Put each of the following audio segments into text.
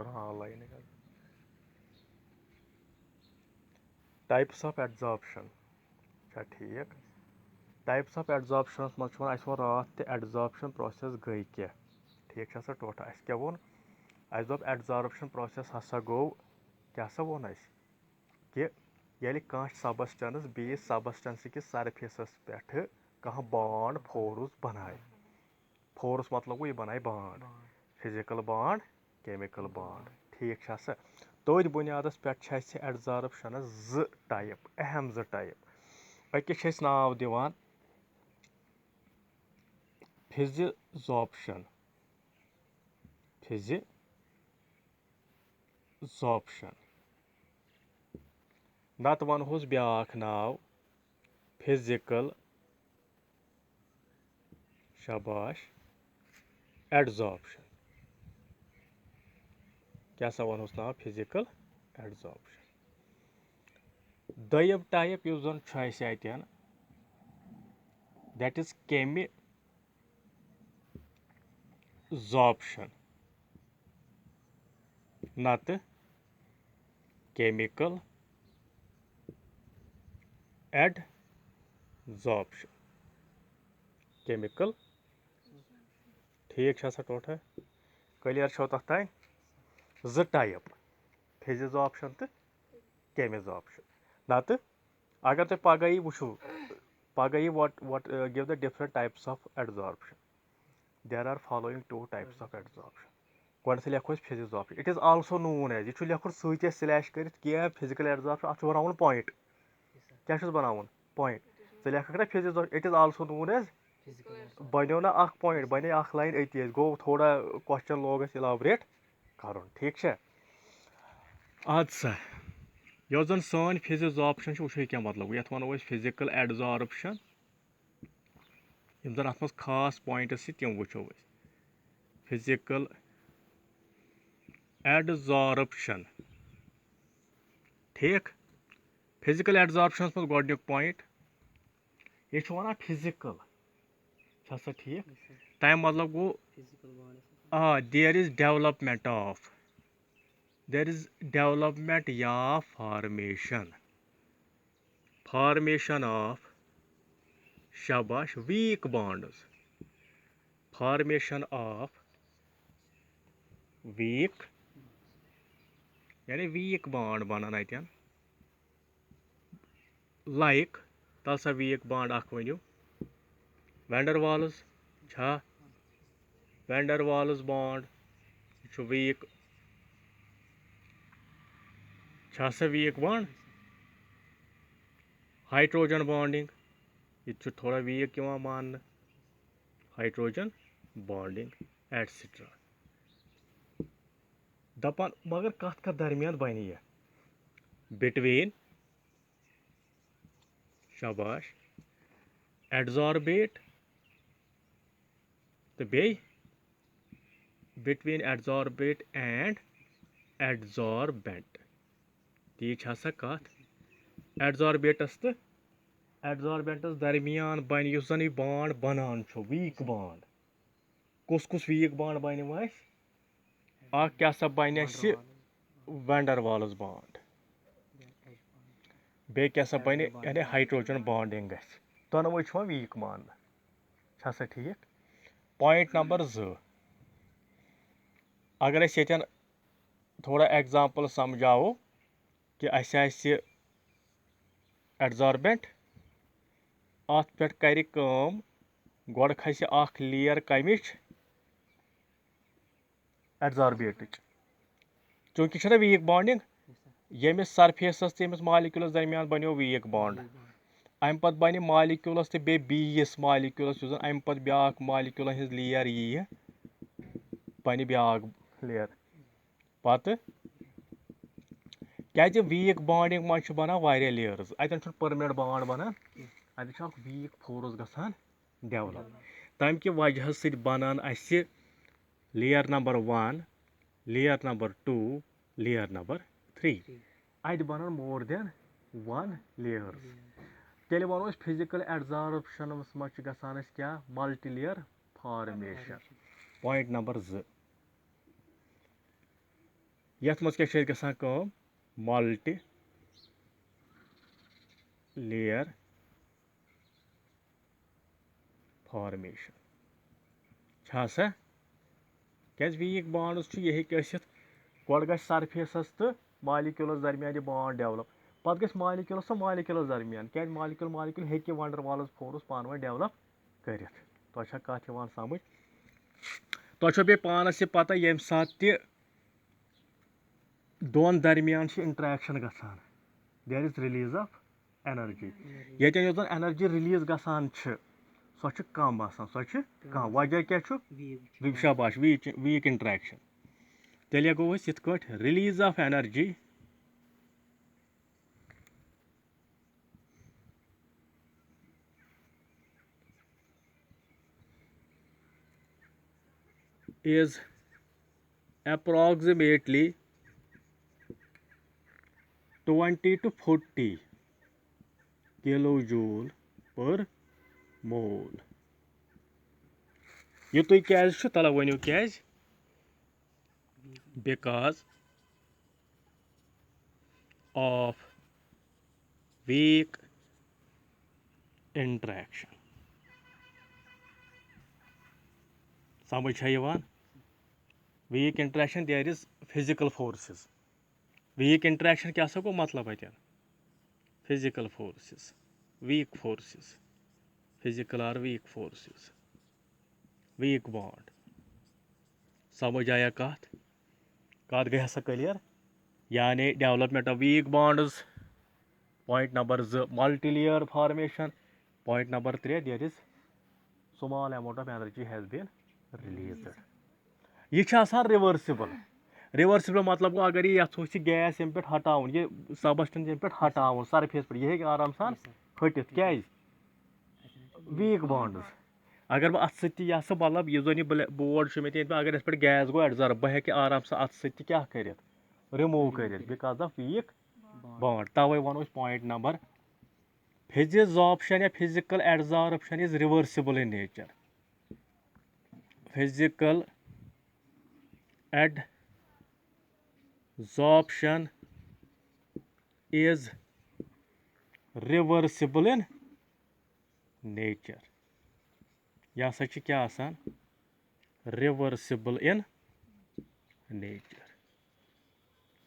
Online types of adsorption ठीक types of adsorption मज वो रात एड्जॉर्प्शन प्रोसेस गई क्या ठीक टोटा क्या वो एड्जॉर्प्शन प्रोसेस हसा गो क्या वो कि ये सबस्टेंस बीस सबस्टेंस किस सरफेसस पे कह बॉन्ड फोर्स बनाए फोर्स मतलब गो यह बनाए bond physical bond chemical bond ठीक तोद बुनियादस पे एड्जॉर्प्शन टाइप अहम टाइप अकिस नाव दिवान फिजिजॉर्प्शन नत वनहोस ब्याख नाव फिजिकल शाबाश एड्जॉर्प्शन क्या वनहोस नाव फिजिकल एड्जॉर्प्शन दोयम टाइप युस जन अतन दैट इज केमिजॉर्प्शन नत केमिकल एड्जॉर्प्शन केमिकल ठीक टोटा क्लियर छो तथ तान टाइप फिजिजॉर्प्शन तो केमिजॉर्प्शन नत अगर तुम पगह वो पगह what give the different types of adsorption there are following two types of adsorption गो लिखो physisorption it is also known as यह लिखुन सत स्लैश कर फिजिकल एड्जॉर्प्शन अत बनावन पॉइंट क्या बनावन पॉइंट े लेखक ना physisorption it is also known as बनो ना पॉइंट बने लाइन अति गो थोड़ा क्वेश्चन लोग इलाबरेट कर ठीक सा यह जन सन फिजिजॉर्प्शन वो क्या मतलब ये वनो फिजिकल एड्जॉर्प्शन जन अत खास पॉइंट्स तम वो फिजिकल एड्जॉर्प्शन ठीक फिजिकल एड्जॉर्प्शन मज गोडनुक पॉइंट ये वन फिजिकल ठीक तम मतलब गो देयर इज डेवलपमेंट या फॉर्मेशन ऑफ शाबाश weak bonds formation of weak यानी वीक बॉन्ड बनान अतन लाइक तल सा वीक बॉन्ड वनु van der Waals van der Waals bond weak weak bond hydrogen bonding यह थोड़ा वीक मान हाइड्रोजन बॉन्डिंग एटसेट्रा दपान मगर कत दरमियान बन यह बिटवीन शाबाश एड्जॉर्बेट तो बे बिटवीन एड्जॉर्बेट एंड एड्जॉर्बेंट तीच कत एड्जॉर्बेटस तो एड्जॉर्बेंटस दरमियान बन युस जन यह बॉन्ड बनान वीक बॉन्ड कुस वीक बॉन्ड बन क्या बन वेंडरवाल्स बॉन्ड बे क्या बन यानी हाइड्रोजन बॉन्डिंग दोनों वीक मान ठीक पॉइंट नंबर 2 अगर ये थोड़ा एग्जाम्पल समझाओ कि एड्जॉर्बेंट अत पे कर गोड़ खस लेयर कमिच एड्जॉर्बेट चूंकि ना वीक बॉन्डिंग यमिस सरफेसस तो यमिस मालिक्यूलस दरमियान बनो वीक बॉन्ड अम पत बन मालिक्यूलस तो बे बीस मालिक्यूलस अम पत ब्या मालिक्यूलन हज लेयर यी बन ब्या लेयर पत क्या वीक बॉन्डिंग मज बनान वारिया लेयर्स अतन परमानेंट बॉन्ड बनान अत वीक फोर्स गसान डेवलप तम कि वजह सत बनान layer number 1 layer number 2 layer number 3 अत बनान मोर देन 1 लेयर्स तेल वनो फिजिकल एड्जॉर्प्शन मज गसान क्या multi layer formation point number 2 यथ मज क्या गसान कम मल्टी लेयर फॉर्मेशन सा क्या वीक बॉन्ड्स ये गोड ग सरफेसस तो मालिक्यूलस दरमियान यह बॉन्ड डेवलप पत ग मालिक्यूलस तो मालिक्यूलस दरमियान क्या मालिक्यूल हे वंडरवाल्स फोर्स पान वन डेवलप कर तुम कत समझ तुम बे पानस यह पता ये सात दोन दरमियान इंटरेक्शन गसान there is release of energy ये एनर्जी रिलीज गसान सो कम आसान सो कम वजह क्या शाबाश वीक इंटरेक्शन तेल गो ये release of energy is approximately 20 to 40 kilojoule per mole ये तुम क्या तला वनो क्या because of weak interaction समझ weak interaction there is physical forces weak interaction क्या गो मतलब अतन physical forces weak forces physical or weak forces weak bond समझ आया कत गई हसा क्लियर यानी development of weak bonds point number 2 multi layer formation point number 3 there is small amount of energy has been released यह reversible मतलब गो अगर ये गैस ये पे हटान ये सबस्टेंस ये पे हटान सरफेस पे यह आराम सान फटित क्या वीक बॉन्ड्स अगर बह अत सह मतलब यह जो बोर्ड मे अगर पे गैस गो एडजर्व बह हे आराम सा अत सह क्या कर रिमूव कर बिकॉज ऑफ वीक बॉन्ड तवे वो पॉइंट नंबर फिजिजॉर्प्शन या physical adsorption is reversible in nature physical adsorption is reversible in nature यह हसा क्या आसान reversible in nature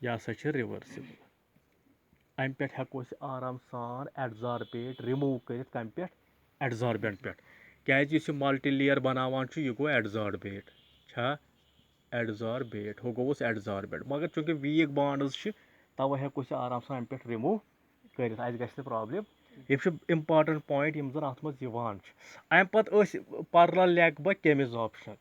यह हसा reversible अम पे हेको आराम सान एडजॉर्बेट रिमूव कर कम पे एडजॉर्बेंट पे क्या मल्टी लेयर बनावान यह गो एडजॉर्बेट एडजॉर्बेट हो गो एडजॉर्बेट मगर चूंकि वीक बॉन्ड्स तवे हेको आराम सान अम पे रिमूव कर गि प्रॉब्लम यह इम्पार्टेंट पॉइंट यम जन अत मज अम पे पार्लर लेक बह केमिज ऑप्शन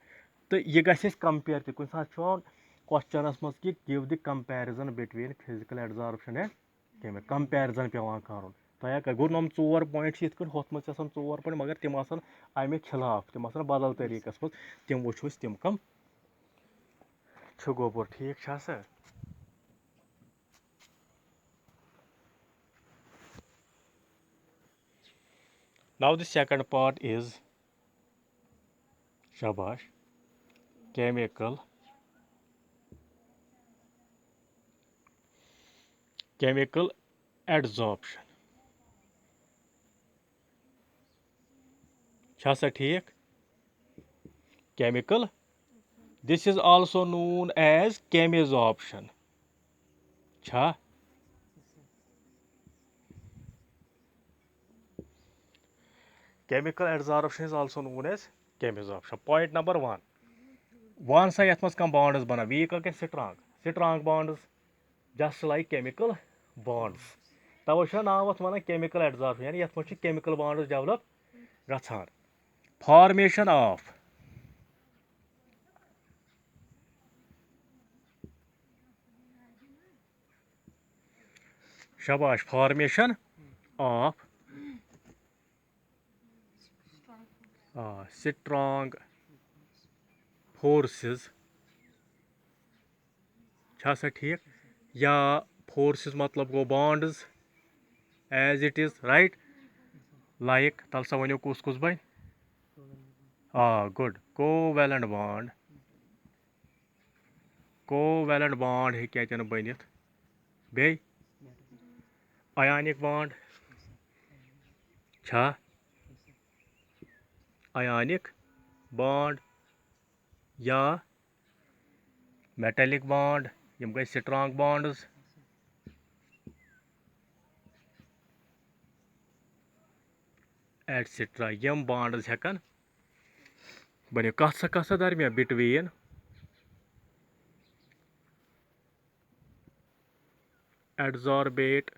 तो यह गि कंपेयर कुछ सात क्वेश्चनस मज कि give the comparison between physical adsorption and chemical comparison पेवान कर तह गो नम 4 पॉइंट ये होत मज 4 पॉइंट मगर तम अमे खिलाफ तम बदल तरीकस मज तम वो तम कम गोबर ठीक sir now the second part is शाबाश chemical adsorption सा ठीक chemical this is also known as chemisorption छा chemical adsorption is also known as chemisorption point number 1 one सा यथ मज कम बॉन्ड्स बना वीक के strong bonds just like chemical bonds तवे नाव अत वन केमिकल एडजॉर्प्शन यानी यथ मज केमिकल बॉन्ड्स डेवलप गछान फॉर्मेशन ऑफ शाबाश फॉर्मेशन ऑफ स्ट्रांग फोर्सेस सा ठीक या फोर्सेस मतलब गो bonds as it is right like तल सा वो कुस बन गुड कोवैलेंट कोवैलेंट बॉन्ड हेक्या अतन बनित बे आयनिक बॉन्ड छा आयनिक बॉन्ड या मेटेलिक बॉन्ड यम गई स्ट्रांग बॉन्ड्स एटसेट्रा यम बॉन्ड्स हेकन बनियो कत सा दरमियान बिटवीन एडजॉर्बेट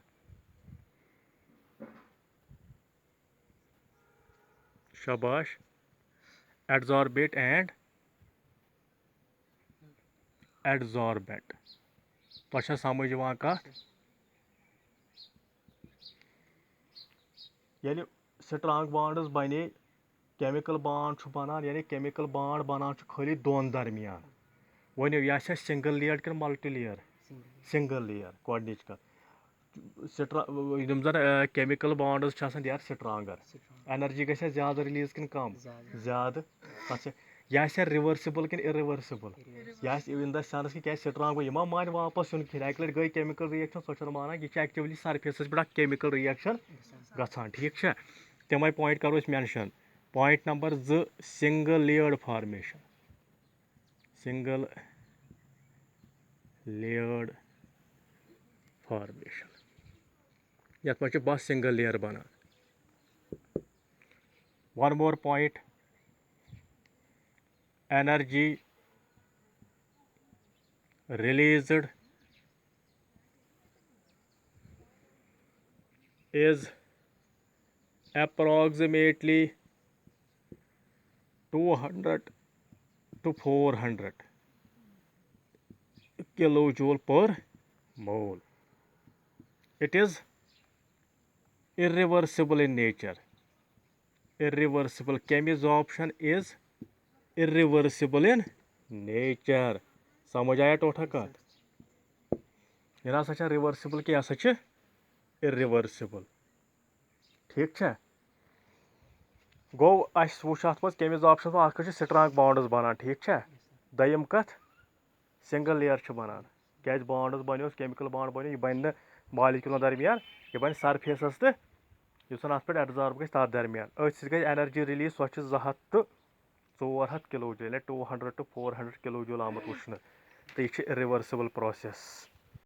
शाबाश एडजॉर्बेट एंड एडजॉर्बेंट तो समझ कत यानी स्ट्रांग बॉन्ड्स बने केमिकल बॉन्ड बनान यानी केमिकल बॉन्ड बनान खाली दोन दरमियान वन यह सिंगल लेयर कि मल्टी लेयर सिंगल लेयर गॉडनिच कत यम जन केमिकल बॉन्ड्स यार स्ट्रांगर एनर्जी गई ज्यादा रिलीज कि कम ज्यादा यह रिवर्सिबल कि इरिवर्सिबल यह इन द सेंस कि क्या स्ट्रांग यह मान वापस यून कह अकि लट गई केमिकल रिएक्शन सो माना यह एक्टिवली सरफेस पे केमिकल रिएक्शन गसान ठीक है तमें पॉइंट करो mention point number 2 single layered formation single layered formation यथ मे बस सिंगल लेयर बनान one more point energy released is approximately 200 to 400 kilojoule per mole. It is irreversible in nature. Irreversible chemisorption is irreversible in nature. समझ आया टोटा कत यह ना रिवर्सिबल कि यह इरिवर्सिबल ठीक है गो अस वुच अत मज केमिसॉर्प्शन अत स्ट्रांग बॉन्ड्स बनान ठीक है दयम कत सिंगल लेयर बनान क्या बॉन्ड्स बनो केमिकल बॉन्ड बनो यह बन मॉलिक्यूलन दरमियान यह बन सरफेसस तो युस अत पे एब्जॉर्ब गई तथ दरमियान अथ गई एनर्जी रिलीज सो 200 to 400 kilo joule 200 to 400 kilo joule आमुत वुचन तो यह रिवर्सिबल प्रोसेस